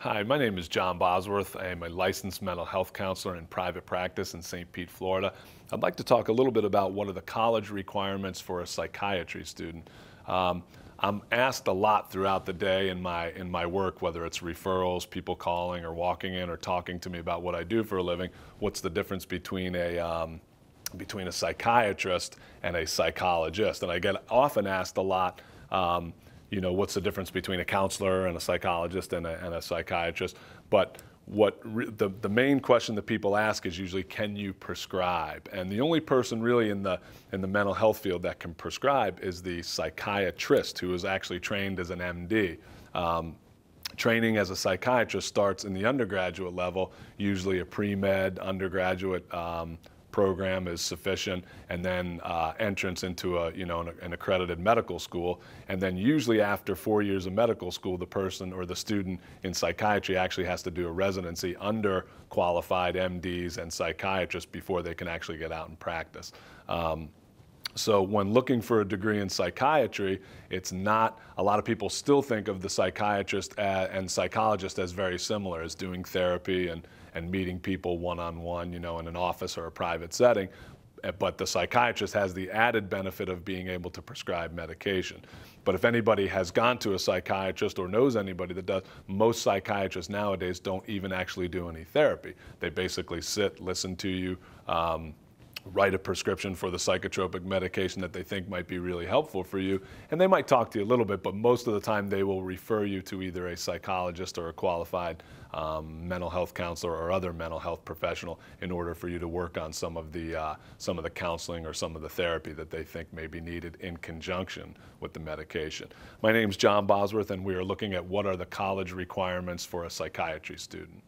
Hi, my name is John Bosworth. I am a licensed mental health counselor in private practice in St. Pete, Florida. I'd like to talk a little bit about what are the college requirements for a psychiatry student. I'm asked a lot throughout the day in my work, whether it's referrals, people calling or walking in or talking to me about what I do for a living, what's the difference between a psychiatrist and a psychologist. And I get often asked a lot, what's the difference between a counselor and a psychologist and a psychiatrist? But the main question that people ask is usually, can you prescribe? And the only person really in the mental health field that can prescribe is the psychiatrist, who is actually trained as an MD. Training as a psychiatrist starts in the undergraduate level, usually a pre-med undergraduate program is sufficient, and then entrance into an accredited medical school. And then usually after 4 years of medical school, the person or the student in psychiatry actually has to do a residency under qualified MDs and psychiatrists before they can actually get out and practice. So when looking for a degree in psychiatry, it's not, a lot of people still think of the psychiatrist and psychologist as very similar, as doing therapy and meeting people one-on-one, in an office or a private setting. But the psychiatrist has the added benefit of being able to prescribe medication. But if anybody has gone to a psychiatrist or knows anybody that does, most psychiatrists nowadays don't even actually do any therapy. They basically sit, listen to you, write a prescription for the psychotropic medication that they think might be really helpful for you, and they might talk to you a little bit, but most of the time they will refer you to either a psychologist or a qualified mental health counselor or other mental health professional in order for you to work on some of the counseling or some of the therapy that they think may be needed in conjunction with the medication. My name is John Bosworth, and we are looking at what are the college requirements for a psychiatry student.